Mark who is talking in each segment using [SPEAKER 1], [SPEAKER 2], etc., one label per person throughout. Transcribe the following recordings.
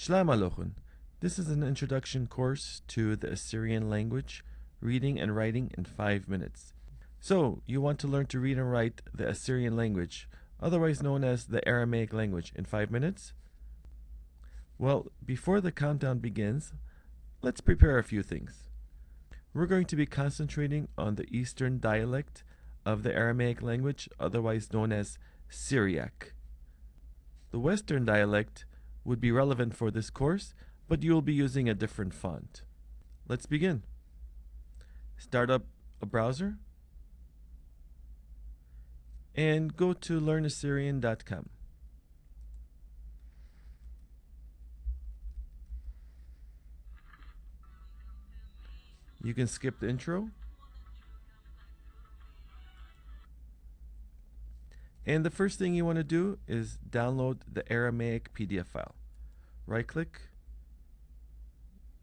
[SPEAKER 1] Shalom Alochun. This is an introduction course to the Assyrian language, reading and writing in 5 minutes. So, you want to learn to read and write the Assyrian language, otherwise known as the Aramaic language, in 5 minutes? Well, before the countdown begins, let's prepare a few things. We're going to be concentrating on the Eastern dialect of the Aramaic language, otherwise known as Syriac. The Western dialect would be relevant for this course, but you'll be using a different font. Let's begin. Start up a browser and go to learnassyrian.com. You can skip the intro. And the first thing you want to do is download the Aramaic PDF file. Right click,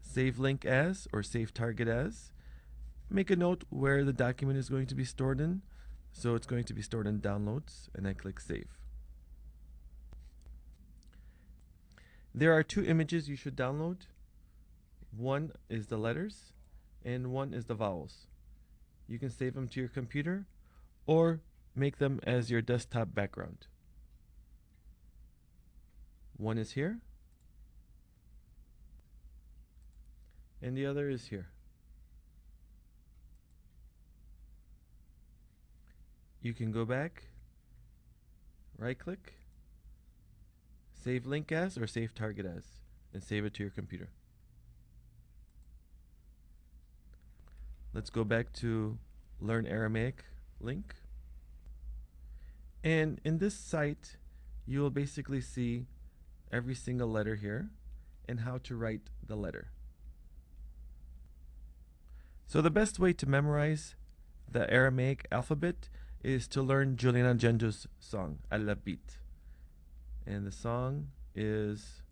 [SPEAKER 1] save link as or save target as. Make a note where the document is going to be stored in. So it's going to be stored in downloads, and then click save. There are 2 images you should download. One is the letters and one is the vowels. You can save them to your computer or make them as your desktop background. One is here and the other is here. You can go back, right click, save link as or save target as, and save it to your computer. Let's go back to Learn Aramaic link. And in this site, you will basically see every single letter here and how to write the letter. So the best way to memorize the Aramaic alphabet is to learn Juliana Gendu's song, Raabee. And the song is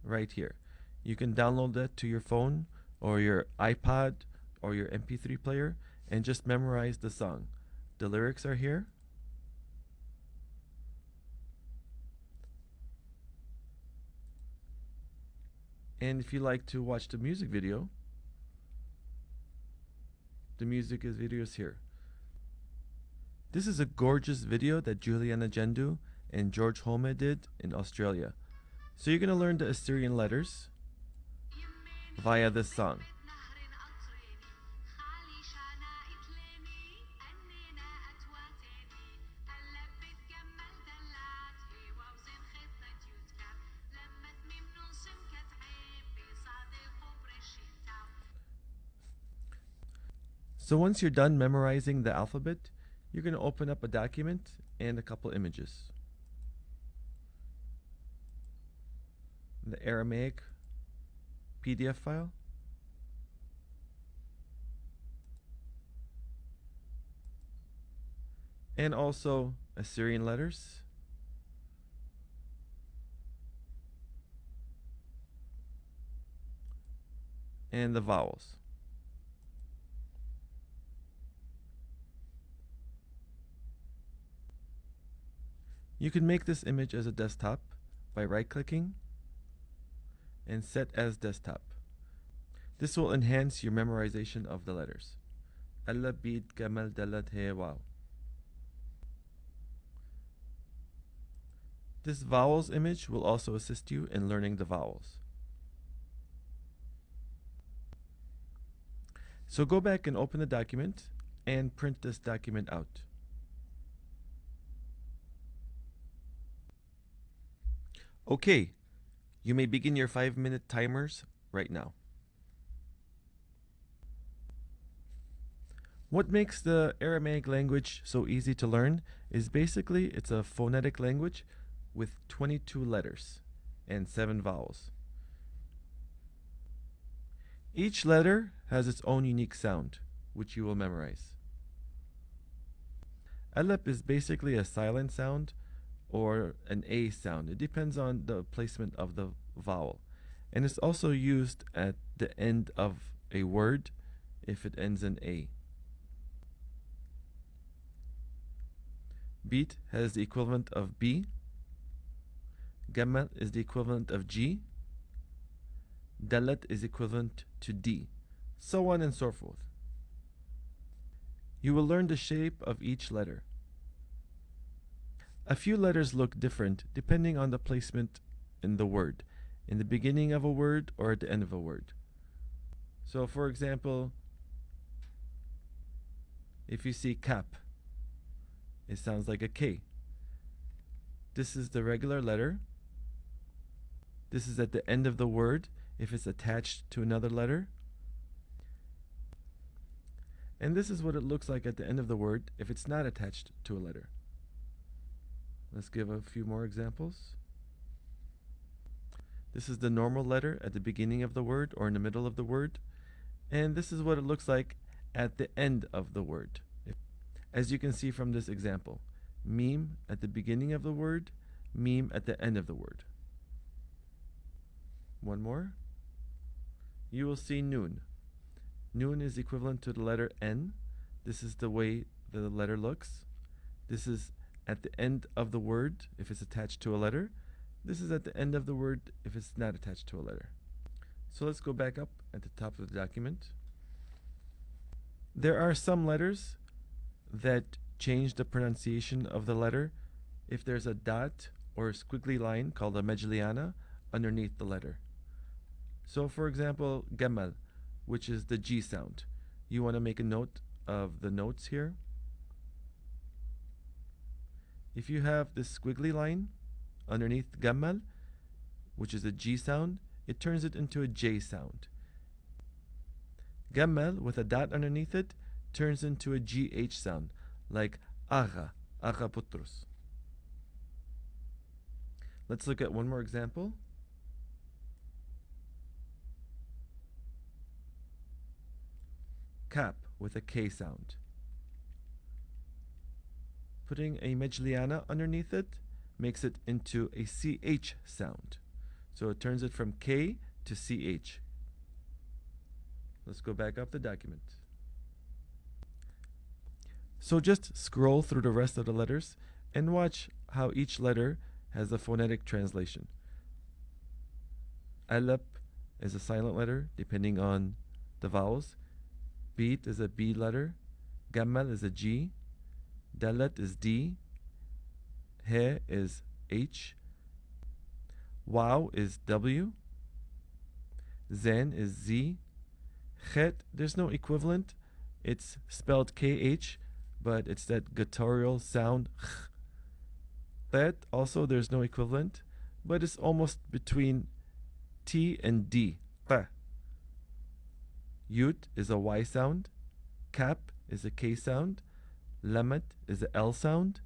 [SPEAKER 1] right here. You can download that to your phone or your iPod or your MP3 player and just memorize the song. The lyrics are here. And if you like to watch the music video, the music video is here. This is a gorgeous video that Juliana Gendu and George Home did in Australia. So you're going to learn the Assyrian letters via this song. So once you're done memorizing the alphabet, you're going to open up a document and a couple images. The Aramaic PDF file. And also Assyrian letters. And the vowels. You can make this image as a desktop by right-clicking and set as desktop. This will enhance your memorization of the letters. Raabee Gamal Dalat He Wow. This vowels image will also assist you in learning the vowels. So go back and open the document and print this document out. Okay, you may begin your 5-minute timers right now. What makes the Aramaic language so easy to learn is basically it's a phonetic language with 22 letters and 7 vowels. Each letter has its own unique sound, which you will memorize. Alep is basically a silent sound or an A sound. It depends on the placement of the vowel. And it's also used at the end of a word if it ends in A. Beat has the equivalent of B. Gamal is the equivalent of G. Dalet is equivalent to D. So on and so forth. You will learn the shape of each letter. A few letters look different depending on the placement in the word, in the beginning of a word or at the end of a word. So for example, if you see cap, it sounds like a K. This is the regular letter. This is at the end of the word if it's attached to another letter. And this is what it looks like at the end of the word if it's not attached to a letter. Let's give a few more examples. This is the normal letter at the beginning of the word or in the middle of the word. And this is what it looks like at the end of the word. As you can see from this example, meme at the beginning of the word, meme at the end of the word. One more. You will see noon. Noon is equivalent to the letter N. This is the way the letter looks. This is at the end of the word if it's attached to a letter. This is at the end of the word if it's not attached to a letter. So let's go back up at the top of the document. There are some letters that change the pronunciation of the letter if there's a dot or a squiggly line called a medliana underneath the letter. So for example, gamal, which is the G sound. You want to make a note of the notes here. If you have this squiggly line underneath gamal, which is a G sound, it turns it into a J sound. Gamal with a dot underneath it turns into a GH sound, like aga, aga putros. Let's look at one more example. Cap with a K sound. Putting a medliana underneath it makes it into a CH sound. So it turns it from K to CH. Let's go back up the document. So just scroll through the rest of the letters and watch how each letter has a phonetic translation. Alep is a silent letter depending on the vowels. Beat is a B letter. Gamal is a G. Dalet is D. He is H. Wow is W. Zen is Z. Chet, there's no equivalent. It's spelled KH, but it's that guttural sound. That also there's no equivalent, but it's almost between T and D. Yut is a Y sound. Cap is a K sound. Lamet is a L sound.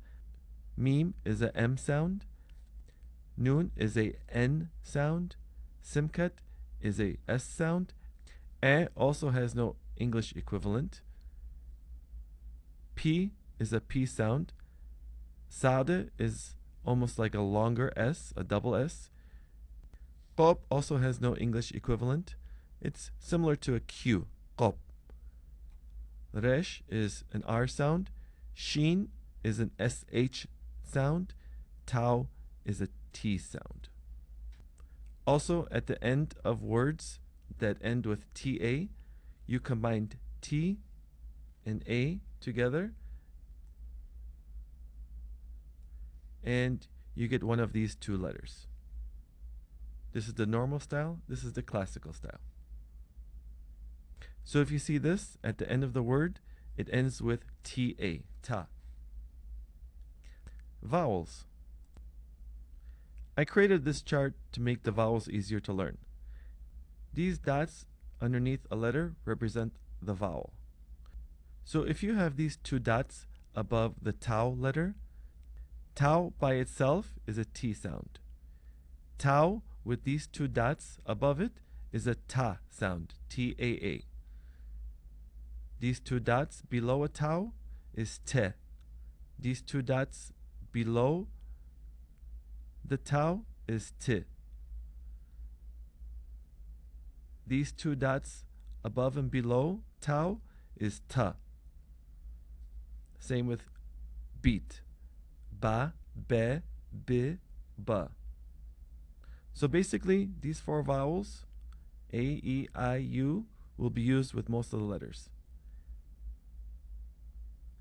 [SPEAKER 1] Meme is a M sound. Noon is a N sound. Simkat is a S sound. Also has no English equivalent. P is a P sound. Sade is almost like a longer S, a double S. Qop also has no English equivalent. It's similar to a Q, qop. Resh is an R sound. Sheen is an SH sound. Tau is a T sound. Also, at the end of words that end with TA, you combine T and A together, and you get one of these two letters. This is the normal style. This is the classical style. So if you see this at the end of the word, it ends with TA, ta. Vowels. I created this chart to make the vowels easier to learn. These dots underneath a letter represent the vowel. So if you have these two dots above the tau letter, tau by itself is a T sound. Tau with these two dots above it is a ta sound, T-A-A. These two dots below a tau is te. These two dots below the tau is ti. These two dots above and below tau is ta. Same with beat. Ba, be, bi, ba. So basically, these four vowels, A, E, I, U, will be used with most of the letters.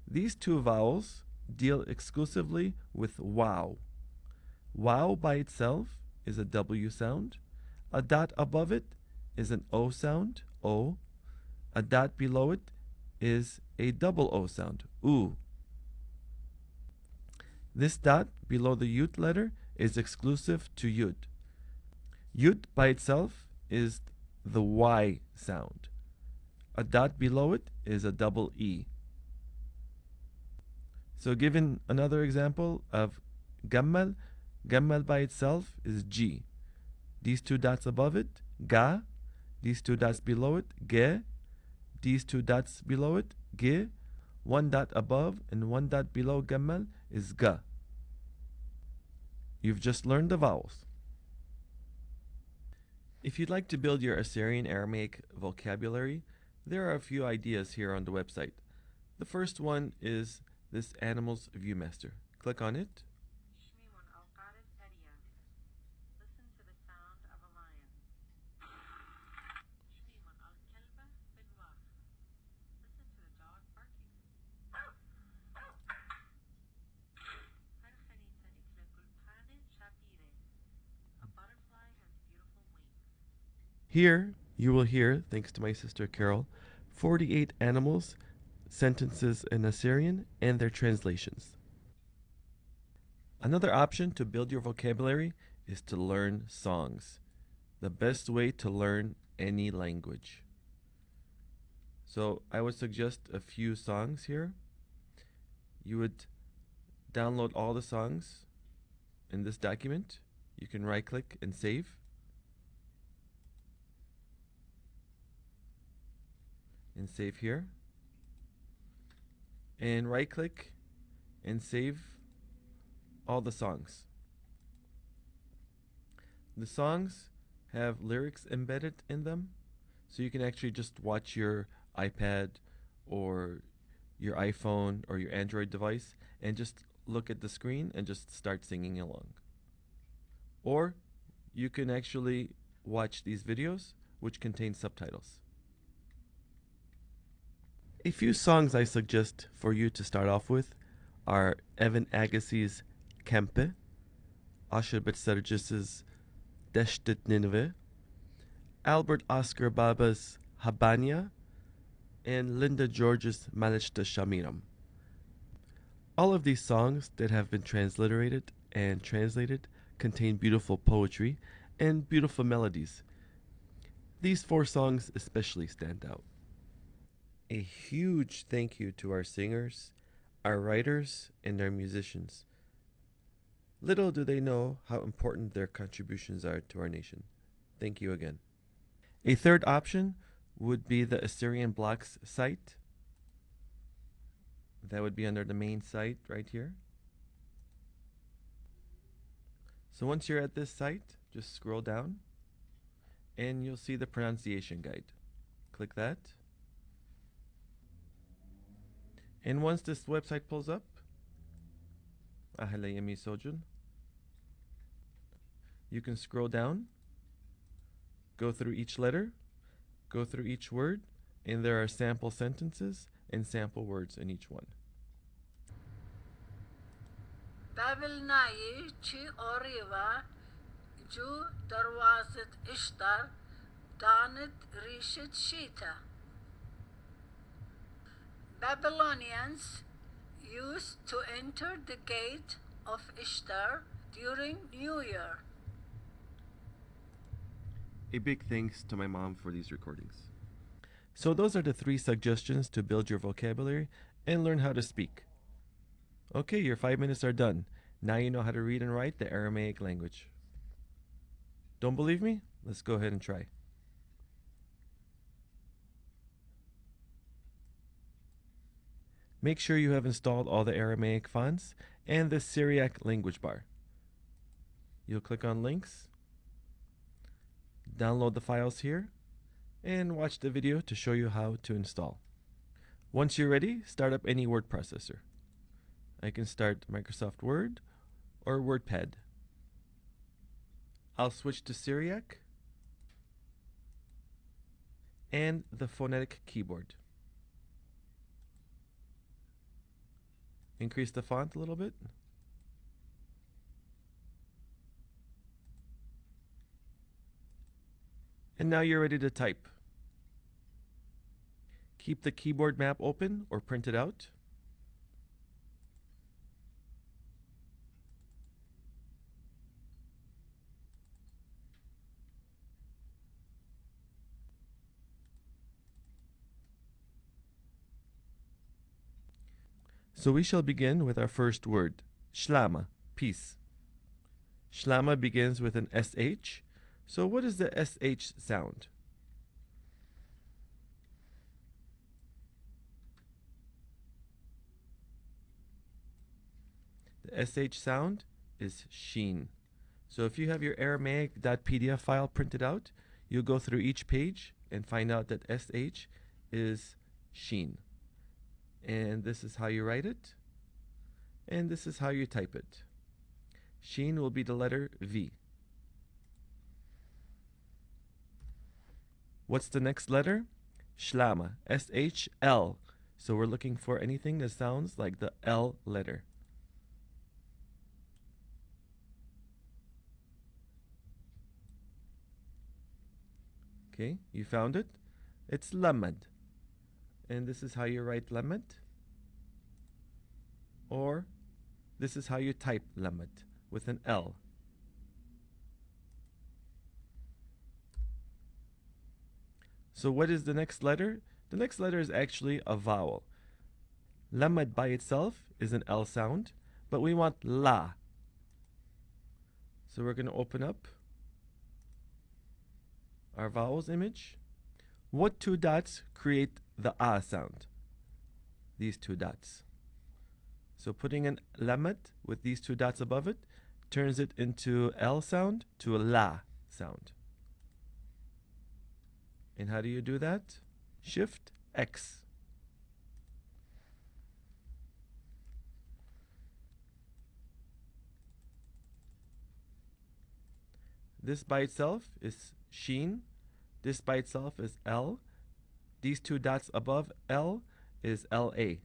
[SPEAKER 1] These two vowels deal exclusively with wow. Wow by itself is a W sound. A dot above it is an O sound, O. A dot below it is a double O sound, oo. This dot below the Yud letter is exclusive to Yud. Yud by itself is the Y sound. A dot below it is a double E. So given another example of gammal, gammal by itself is G. These two dots above it, ga. These two dots below it, ge. These two dots below it, ge. One dot above and one dot below gammal is ga. You've just learned the vowels. If you'd like to build your Assyrian-Aramaic vocabulary, there are a few ideas here on the website. The first one is this Animals Viewmaster. Click on it.
[SPEAKER 2] Listen to the sound of a lion. Listen to the dog barking. A butterfly has beautiful wings.
[SPEAKER 1] Here you will hear, thanks to my sister Carol, 48 animals, sentences in Assyrian, and their translations. Another option to build your vocabulary is to learn songs. The best way to learn any language. So I would suggest a few songs here. You would download all the songs in this document. You can right click and save. And save here. And right click and save all the songs. The songs have lyrics embedded in them, so you can actually just watch your iPad or your iPhone or your Android device and just look at the screen and just start singing along. Or you can actually watch these videos which contain subtitles. A few songs I suggest for you to start off with are Evan Agassi's Kempe, Asher Betsergis's Deshtet Nineveh, Albert Oscar Baba's Habania, and Linda George's Malishta Shamiram. All of these songs that have been transliterated and translated contain beautiful poetry and beautiful melodies. These four songs especially stand out. A huge thank you to our singers, our writers, and our musicians. Little do they know how important their contributions are to our nation. Thank you again. A third option would be the Assyrian Blocks site. That would be under the main site right here. So once you're at this site, just scroll down and you'll see the pronunciation guide. Click that. And once this website pulls up, you can scroll down, go through each letter, go through each word, and there are sample sentences and sample words in each one.
[SPEAKER 2] Babylnayi chi oriva ju darwazat ishtar danit rishit shita. Babylonians used to enter the gate of Ishtar during New Year.
[SPEAKER 1] A big thanks to my mom for these recordings. So those are the 3 suggestions to build your vocabulary and learn how to speak. Okay, your 5 minutes are done. Now you know how to read and write the Aramaic language. Don't believe me? Let's go ahead and try. Make sure you have installed all the Aramaic fonts and the Syriac language bar. You'll click on links, download the files here, and watch the video to show you how to install. Once you're ready, start up any word processor. I can start Microsoft Word or WordPad. I'll switch to Syriac and the phonetic keyboard. Increase the font a little bit. And now you're ready to type. Keep the keyboard map open or print it out. So we shall begin with our first word, shlama, peace. Shlama begins with an SH. So what is the SH sound? The SH sound is sheen. So if you have your Aramaic.pdf file printed out, you'll go through each page and find out that SH is sheen. And this is how you write it. And this is how you type it. Sheen will be the letter V. What's the next letter? Shlama, S-H-L. So we're looking for anything that sounds like the L letter. Okay, you found it? It's lamad. And this is how you write lamad. Or this is how you type lamad with an L. So what is the next letter? The next letter is actually a vowel. Lamad by itself is an L sound, but we want la. So we're going to open up our vowels image. What two dots create the A sound? These two dots. So putting an lamad with these two dots above it turns it into L sound to a la sound. And how do you do that? Shift X. This by itself is sheen. This by itself is L. These two dots above L is LA.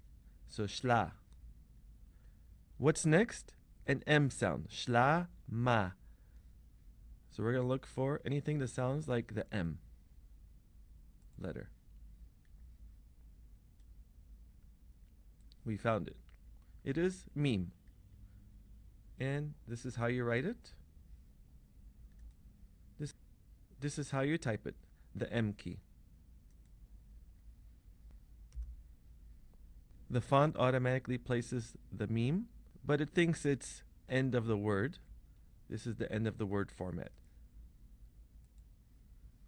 [SPEAKER 1] So shla. What's next? An M sound. Shla ma. So we're going to look for anything that sounds like the M letter. We found it. It is meme. And this is how you write it. This is how you type it, the M key. The font automatically places the meme, but it thinks it's end of the word. This is the end of the word format.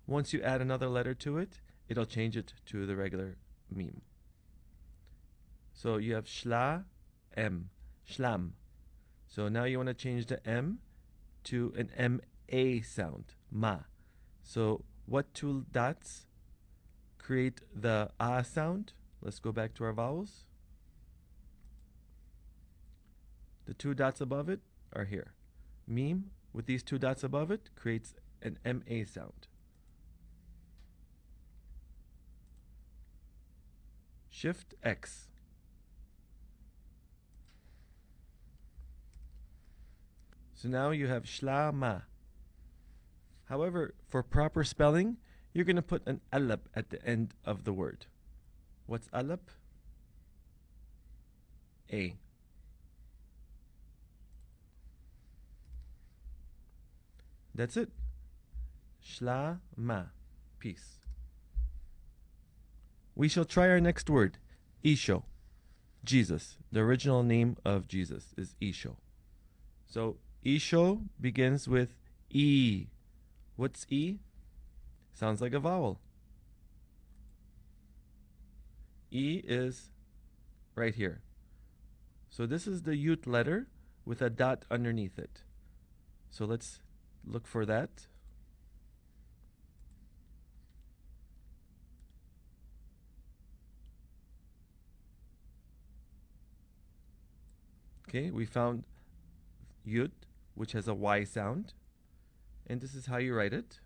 [SPEAKER 1] Once you add another letter to it, it'll change it to the regular meme. So you have shla, M, shlam. So now you want to change the M to an M-A sound, ma. So what two dots create the A sound? Let's go back to our vowels. The two dots above it are here. Meme with these two dots above it creates an M-A sound. Shift X. So now you have shlama. However, for proper spelling, you're going to put an alab at the end of the word. What's alab? A. That's it. Shlama. Peace. We shall try our next word, Isho. Jesus. The original name of Jesus is Isho. So Isho begins with E. What's E? Sounds like a vowel. E is right here. So this is the Yut letter with a dot underneath it. So let's look for that. Okay, we found Yut, which has a Y sound. And this is how you write it.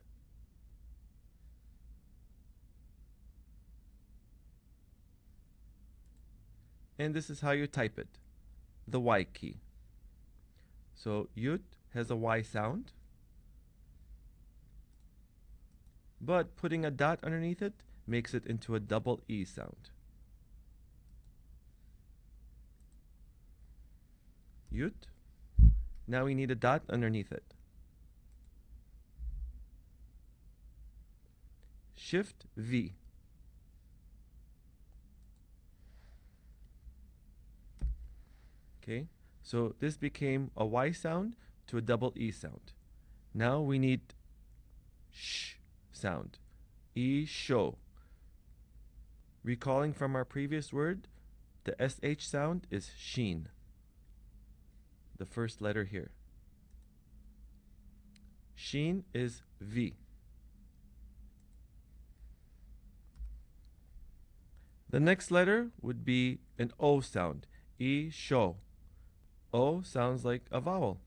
[SPEAKER 1] And this is how you type it, the Y key. So Yut has a Y sound, but putting a dot underneath it makes it into a double E sound. Yut. Now we need a dot underneath it. Shift V. Okay, so this became a Y sound to a double E sound. Now we need sh sound. E sho. Recalling from our previous word, the SH sound is sheen. The first letter here. Sheen is V. The next letter would be an O sound. E sho. O sounds like a vowel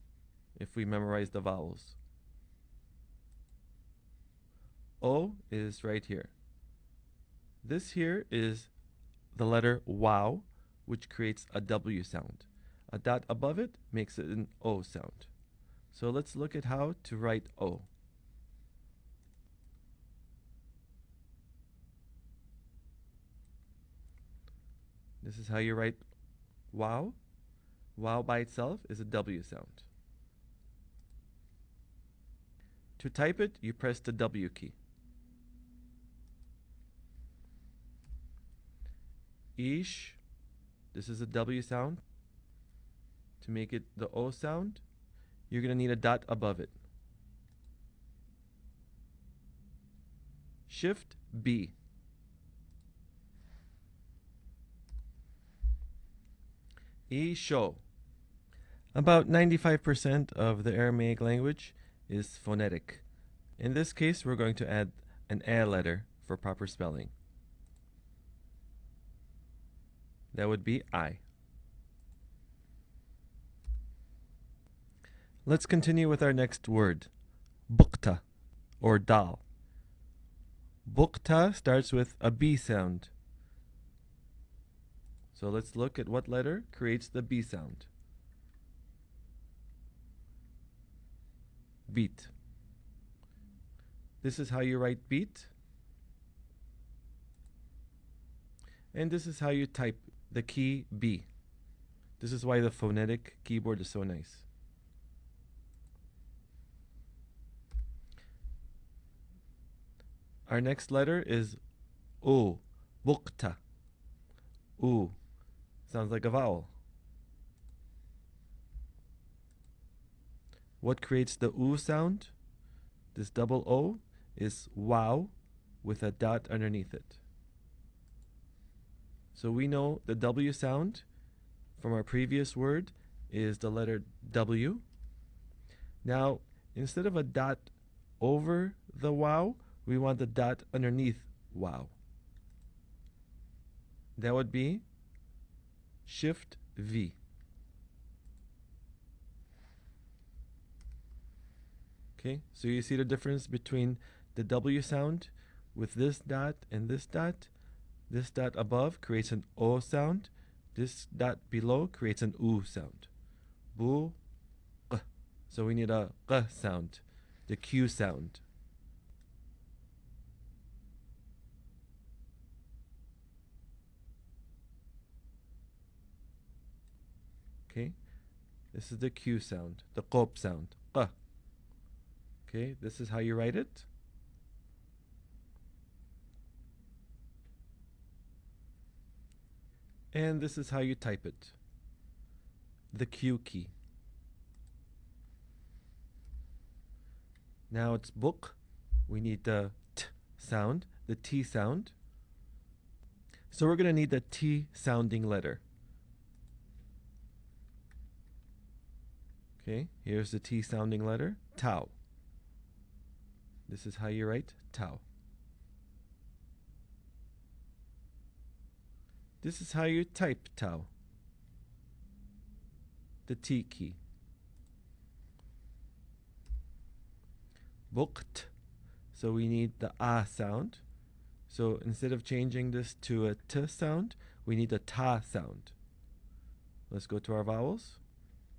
[SPEAKER 1] if we memorize the vowels. O is right here. This here is the letter wow, which creates a W sound. A dot above it makes it an O sound. So let's look at how to write O. This is how you write wow. Wow by itself is a W sound. To type it, you press the W key. Ish, this is a W sound. To make it the O sound, you're going to need a dot above it. Shift B. Isho. About 95% of the Aramaic language is phonetic. In this case, we're going to add an A letter for proper spelling. That would be I. Let's continue with our next word, bukta, or dal. Bukta starts with a B sound. So let's look at what letter creates the B sound. Beat. This is how you write beat. And this is how you type the key B. This is why the phonetic keyboard is so nice. Our next letter is U, bukta. U sounds like a vowel. What creates the U sound? This double O is wow with a dot underneath it. So we know the W sound from our previous word is the letter W. Now, instead of a dot over the wow, we want the dot underneath wow. That would be Shift V. Okay, so you see the difference between the W sound with this dot and this dot. This dot above creates an O sound. This dot below creates an U sound. Bu, q. So we need a q sound, the Q sound. Okay, this is the Q sound, the qop sound, q. Okay, this is how you write it. And this is how you type it, the Q key. Now it's book. We need the T sound, the T sound. So we're going to need the T sounding letter. Okay, here's the T sounding letter, tau. This is how you write tau. This is how you type tau, the T key. Bukt. So we need the A sound. So instead of changing this to a T sound, we need a Ta sound. Let's go to our vowels.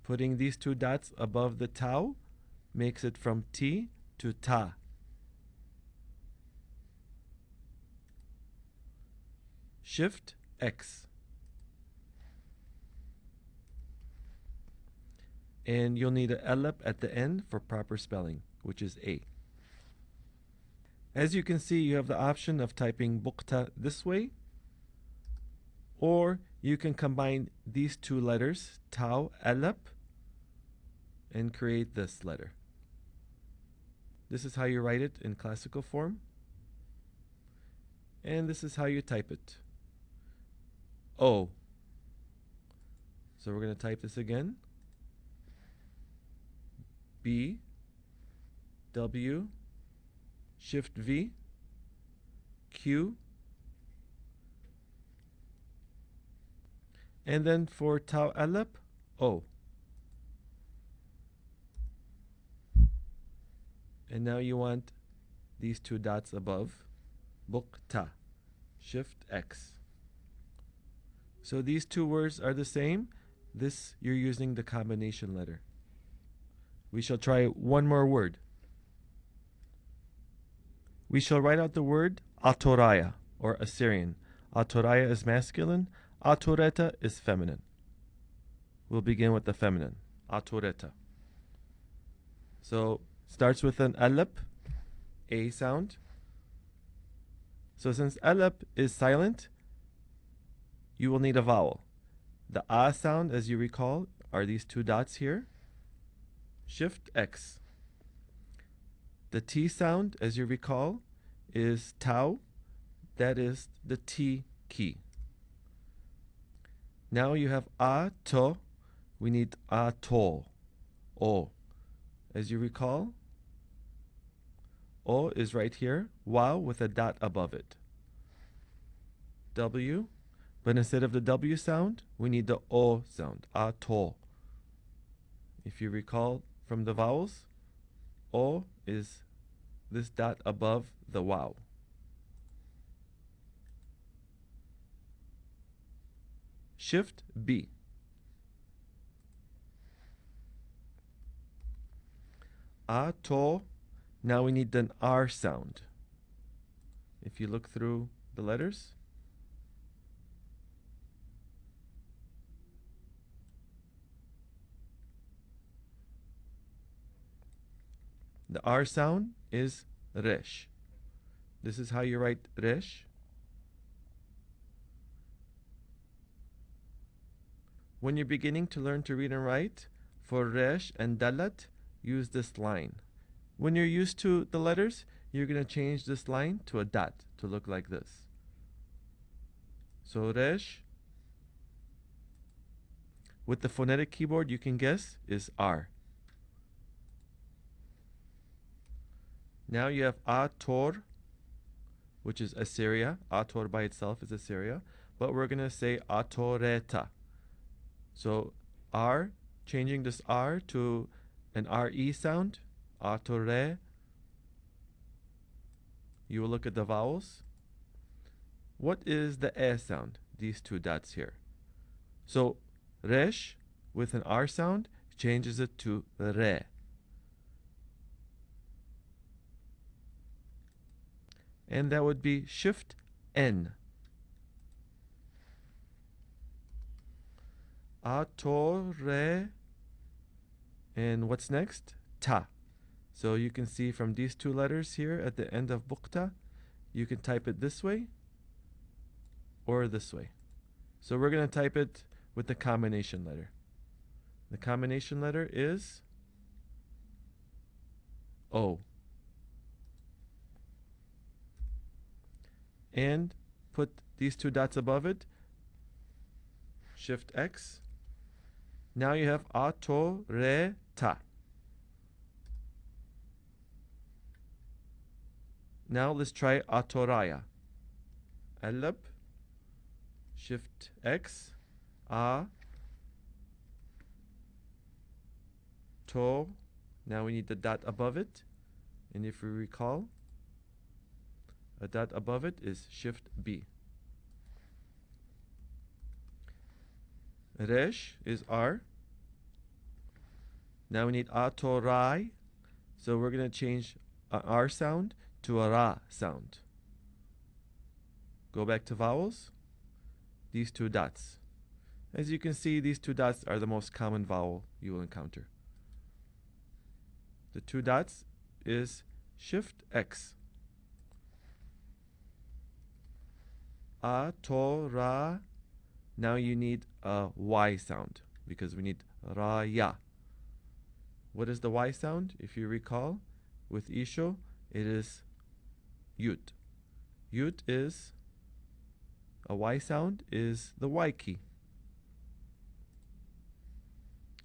[SPEAKER 1] Putting these two dots above the Tau makes it from T to Ta. Shift X. And you'll need an elep at the end for proper spelling, which is A. As you can see, you have the option of typing bukta this way, or you can combine these two letters, tau, elep, and create this letter. This is how you write it in classical form, and this is how you type it. O. So we're going to type this again. B, W, Shift V, Q, and then for Tau Alep, O. And now you want these two dots above, Bukta, Shift X. So these two words are the same. This, you're using the combination letter. We shall try one more word. We shall write out the word Atoraya, or Assyrian. Atoraya is masculine, Atoreta is feminine. We'll begin with the feminine, Atoreta. So, starts with an alep, A sound. So since alep is silent, you will need a vowel. The A sound, as you recall, are these two dots here. Shift X. The T sound, as you recall, is Tau. That is the T key. Now you have A, To. We need A, To. O. As you recall, O is right here. Wow with a dot above it. W. But instead of the W sound, we need the O sound. A, To. If you recall from the vowels, O is this dot above the wow. Shift B. A, To. Now we need an R sound. If you look through the letters, the R sound is Resh. This is how you write Resh. When you're beginning to learn to read and write, for Resh and Dalat, use this line. When you're used to the letters, you're going to change this line to a dot to look like this. So Resh, with the phonetic keyboard, you can guess, is R. Now you have Ator, which is Assyria. Ator by itself is Assyria, but we're going to say Atoreta. So R, changing this R to an RE sound, Atore. You will look at the vowels. What is the E sound? These two dots here. So Resh with an R sound changes it to Re. And that would be Shift N. Atore. And what's next? Ta. So you can see from these two letters here at the end of Bukta, you can type it this way or this way. So we're going to type it with the combination letter. The combination letter is O. And put these two dots above it. Shift X. Now you have Atoreta. Now let's try Atoraya. Alab. Shift X. A. To. Now we need the dot above it. And if you recall, a dot above it is Shift B. Resh is R. Now we need atorai. So we're going to change an R sound to a Ra sound. Go back to vowels. These two dots. As you can see, these two dots are the most common vowel you will encounter. The two dots is Shift X. Atora. Now you need a Y sound because we need Raya. What is the Y sound? If you recall, with Isho, it is Yut. Yut is, a Y sound is the Y key.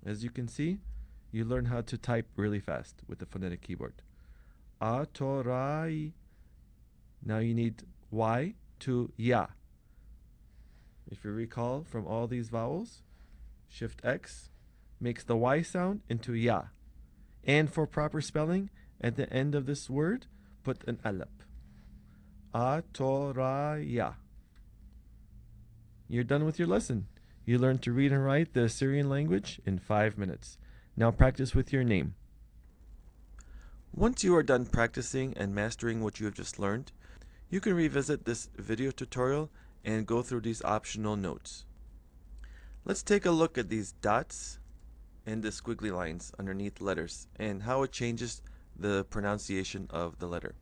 [SPEAKER 1] As you can see, you learn how to type really fast with the phonetic keyboard. Atorai. Now you need Y to Ya. If you recall from all these vowels, Shift X makes the Y sound into Ya. And for proper spelling, at the end of this word, put an alap. Atoraya. You're done with your lesson. You learned to read and write the Assyrian language in 5 minutes. Now practice with your name. Once you are done practicing and mastering what you have just learned, you can revisit this video tutorial and go through these optional notes. Let's take a look at these dots and the squiggly lines underneath letters and how it changes the pronunciation of the letter.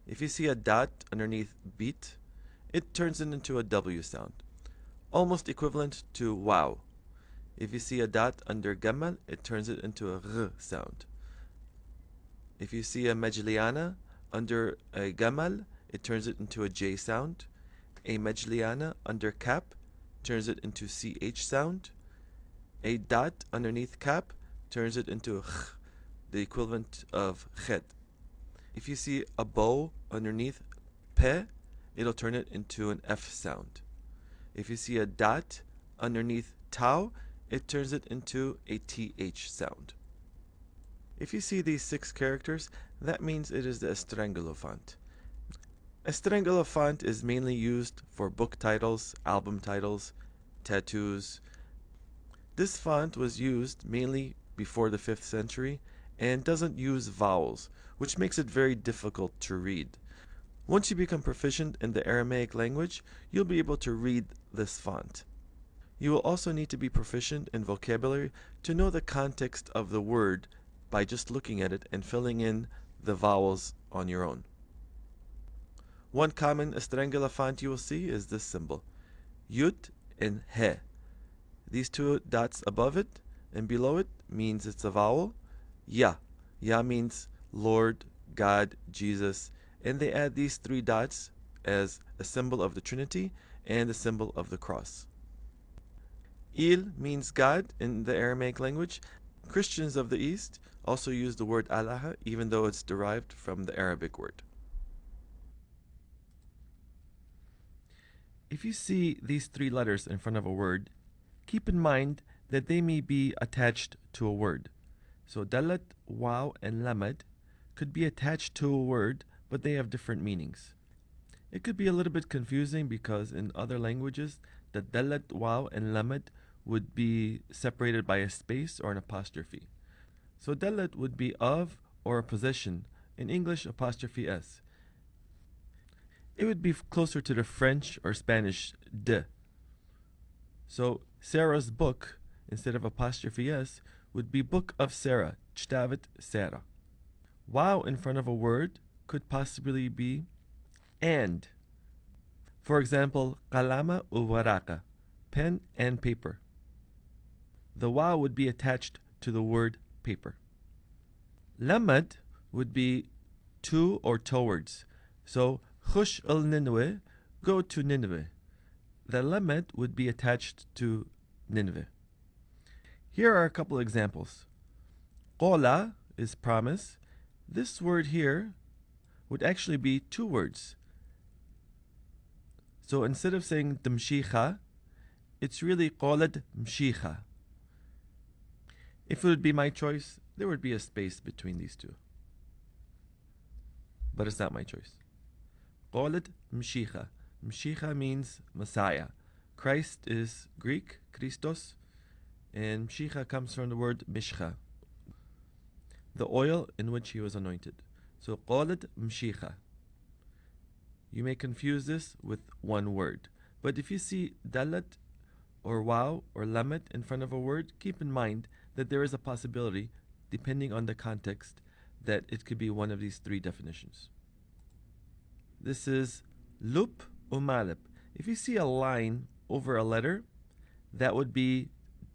[SPEAKER 1] If you see a dot underneath beat, it turns it into a W sound, almost equivalent to wow. If you see a dot under gamal, it turns it into a r sound. If you see a majliana under a gamal, it turns it into a J sound. A majliana under cap turns it into CH sound. A dot underneath cap turns it into a kh, the equivalent of khed. If you see a bow underneath pe, it'll turn it into an F sound. If you see a dot underneath tau, it turns it into a TH sound. If you see these 6 characters, that means it is the Estrangulo font. Estrangulo font is mainly used for book titles, album titles, tattoos. This font was used mainly before the 5th century and doesn't use vowels, which makes it very difficult to read. Once you become proficient in the Aramaic language, you'll be able to read this font. You will also need to be proficient in vocabulary to know the context of the word by just looking at it and filling in the vowels on your own. One common Estrangula font you will see is this symbol, Yut and He. These 2 dots above it and below it means it's a vowel. Ya. Ya means Lord, God, Jesus, and they add these 3 dots as a symbol of the Trinity and a symbol of the cross. Il means God in the Aramaic language. Christians of the East also use the word Allah, even though it's derived from the Arabic word. If you see these 3 letters in front of a word, keep in mind that they may be attached to a word. So dalat, waw, and lamad could be attached to a word, but they have different meanings. It could be a little bit confusing because in other languages, the dalat, waw, and lamad would be separated by a space or an apostrophe. So dalat would be of or a possession. In English, apostrophe S. It would be closer to the French or Spanish de. So Sarah's book, instead of apostrophe S, would be Book of Sarah, Chtavet Sarah. Wow in front of a word could possibly be and. For example, kalama u waraka, pen and paper. The wow would be attached to the word paper. Lamad would be to or towards. So Khush al Nineveh, go to Nineveh. The lamad would be attached to Nineveh. Here are a couple examples. Qola is promise. This word here would actually be 2 words. So instead of saying Damshicha, it's really Qolad Mshicha. If it would be my choice, there would be a space between these 2. but it's not my choice. قالت مشيخة. Mshicha means Messiah. Christ is Greek, Christos, and Mshicha comes from the word Mishcha, the oil in which he was anointed. So قالت مشيخة. You may confuse this with one word, but if you see dalat or waw or lamet in front of a word, keep in mind that there is a possibility, depending on the context, that it could be one of these three definitions. This is lup umalip. If you see a line over a letter, that would be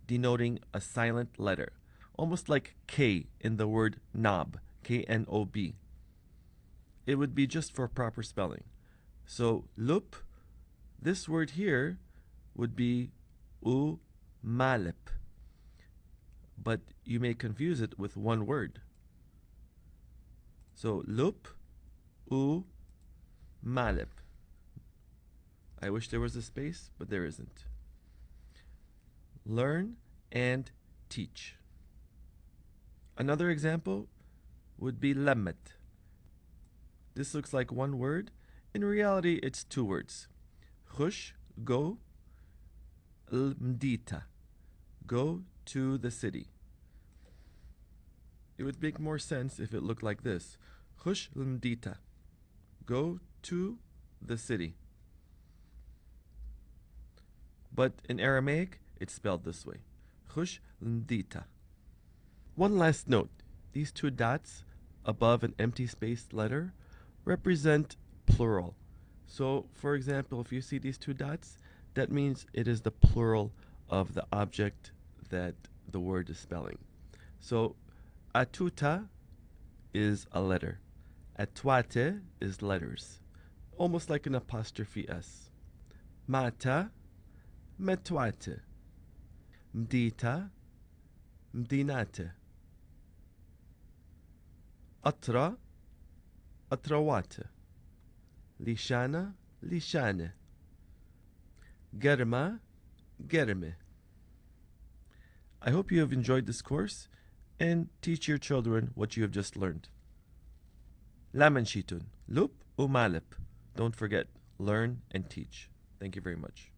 [SPEAKER 1] denoting a silent letter, almost like K in the word knob, K-N-O-B. It would be just for proper spelling. So lup, this word here would be umalip, but you may confuse it with one word. So lup umalip. I wish there was a space, but there isn't. Learn and teach. Another example would be lemmet. This looks like one word. In reality, it's two words. Khush, go. Mdita, go to the city. It would make more sense if it looked like this. Khush mdita, go to the city. But in Aramaic, it's spelled this way. Khush mdita. One last note. These two dots above an empty spaced letter represent plural. So, for example, if you see these two dots, that means it is the plural of the object that the word is spelling. So, atuta is a letter. Atwate is letters, almost like an apostrophe S. Mata, metwate. Mdita, mdinate. Atra, atrawate. Lishana, lishane. Germa, germe. I hope you have enjoyed this course and teach your children what you have just learned. Laman shitun, lup umalip. Don't forget, learn and teach. Thank you very much.